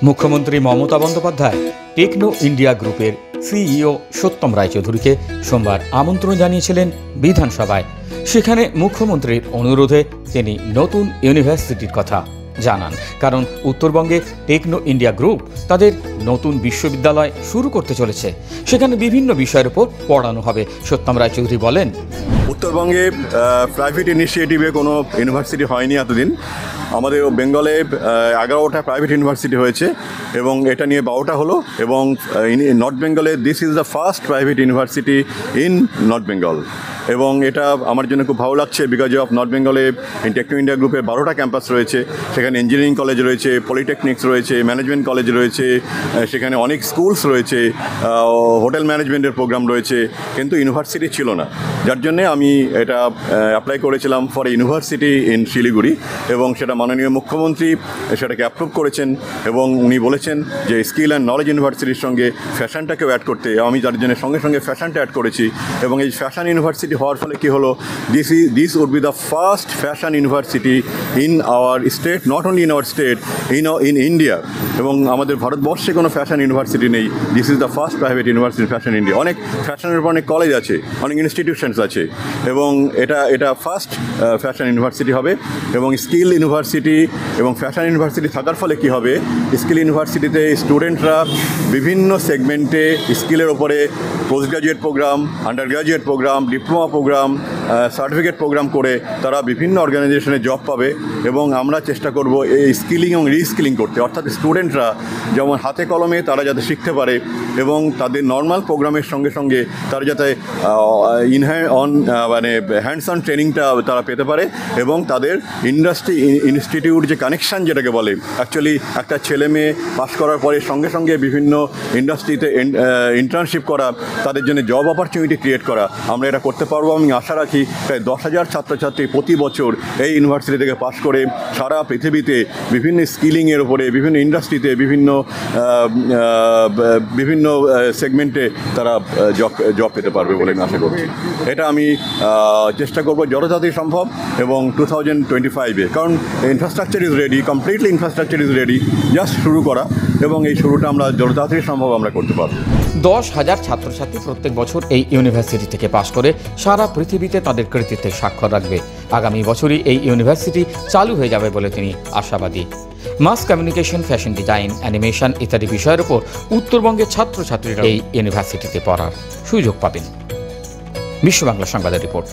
মুখ্যমন্ত্রী Mamata Bandyopadhyay techno India গ্রুপের CEO সত্যম রায়চৌধুরীকে সোমবার আমন্ত্রণ জানিয়েছিলেন বিধানসভায়। সেখানে মুখ্যমন্ত্রীর অনুরোধে তিনি নতুন ইউনিভার্সিটির কথা জানান। কারণ উত্তরবঙ্গে টেকনো ইন্ডিয়া গ্রুপ তাদের নতুন বিশ্ববিদ্যালয় শুরু করতে চলেছে, সেখানে বিভিন্ন বিষয়ের উপর পড়ানো হবে। সত্যম রায়চৌধুরী বলেন, উত্তরবঙ্গে প্রাইভেট ইনিশিয়েটিভে কোনো ইউনিভার্সিটি হয়নি এতদিন। আমাদের বেঙ্গলে 11টা প্রাইভেট ইউনিভার্সিটি হয়েছে এবং এটা নিয়ে 12টা হলো। এবং নর্থ বেঙ্গলে this is the first private university in north Bengal. এবং এটা আমার জন্য খুব ভালো লাগছে, বিকজ অফ নর্থ বেঙ্গলে টেকনো ইন্ডিয়া গ্রুপের 12টা ক্যাম্পাস রয়েছে। সেখানে ইঞ্জিনিয়ারিং কলেজ রয়েছে, পলিটেকনিক্স রয়েছে, ম্যানেজমেন্ট কলেজ রয়েছে, সেখানে অনেক স্কুলস রয়েছে, হোটেল ম্যানেজমেন্টের প্রোগ্রাম রয়েছে, কিন্তু ইউনিভার্সিটি ছিল না। যার জন্যে আমি এটা অ্যাপ্লাই করেছিলাম ফর ইউনিভার্সিটি ইন শিলিগুড়ি, এবং সেটা মাননীয় মুখ্যমন্ত্রী সেটাকে অ্যাপ্রুভ করেছেন এবং উনি বলেছেন যে স্কিল অ্যান্ড নলেজ ইউনিভার্সিটির সঙ্গে ফ্যাশনটাকেও অ্যাড করতে। আমি তার জন্য সঙ্গে সঙ্গে ফ্যাশনটা অ্যাড করেছি। এবং এই ফ্যাশন ইউনিভার্সিটি হওয়ার ফলে কী হলো, this would be the first fashion university in our state, not only in our state, in India. এবং আমাদের ভারতবর্ষে কোনো ফ্যাশন ইউনিভার্সিটি নেই। This is the first private university fashion India. অনেক ফ্যাশনের উপর অনেক কলেজ আছে, অনেক ইনস্টিটিউশনস আছে, এবং এটা ফার্স্ট ফ্যাশন ইউনিভার্সিটি হবে। এবং স্কিল ইউনিভার্সিটি এবং ফ্যাশন ইউনিভার্সিটি থাকার ফলে কী হবে, স্কিল ইউনিভার্সিটিতে স্টুডেন্টরা বিভিন্ন সেগমেন্টে স্কিলের ওপরে post graduate programme, under graduate programme, diploma programme, certificate programme করে তারা বিভিন্ন অর্গানাইজেশনে জব পাবে। এবং আমরা চেষ্টা করব এই স্কিলিং এবং রিস্কিলিং করতে, অর্থাৎ স্টুডেন্টরা যেমন হাতে কলমে তারা যাতে শিখতে পারে এবং তাদের নর্মাল প্রোগ্রামের সঙ্গে সঙ্গে তারা যাতে হ্যান্ডস অন ট্রেনিংটা তারা পেতে পারে, এবং তাদের ইন্ডাস্ট্রি ইনস্টিটিউট যে কানেকশান যেটাকে বলে, অ্যাকচুয়ালি একটা ছেলে মেয়ে পাস করার পরে সঙ্গে সঙ্গে বিভিন্ন ইন্ডাস্ট্রিতে ইন্টার্নশিপ করা, তাদের জন্য জব অপরচুনিটি ক্রিয়েট করা, আমরা এটা করতে পারবো। আমি আশা রাখি প্রায় 10,000 ছাত্রছাত্রী প্রতি বছর এই ইউনিভার্সিটি থেকে পাস করে সারা পৃথিবীতে বিভিন্ন স্কিলিংয়ের ওপরে, বিভিন্ন ইন্ডাস্ট্রিতে, বিভিন্ন সেগমেন্টে তারা জব পেতে পারবে বলে আমি আশা করছি। এটা আমি চেষ্টা করবো যত তাড়াতাড়ি সম্ভব এবং 2025-এ, কারণ infrastructure is ready, completely infrastructure is ready, just শুরু করা, এবং এই শুরুটা আমরা যত তাড়াতাড়ি সম্ভব আমরা করতে পারবো। 10,000 ছাত্রছাত্রী প্রত্যেক বছর এই ইউনিভার্সিটি থেকে পাশ করে সারা পৃথিবীতে তাদের কৃতিত্বের স্বাক্ষর রাখবে। আগামী বছরই এই ইউনিভার্সিটি চালু হয়ে যাবে বলে তিনি আশাবাদী। Mass communication, fashion design, animation ইত্যাদি বিষয়ের উপর উত্তরবঙ্গের ছাত্রছাত্রীরা এই ইউনিভার্সিটিতে পড়ার সুযোগ পাবেন। বিশ্ব বাংলা সংবাদের রিপোর্ট।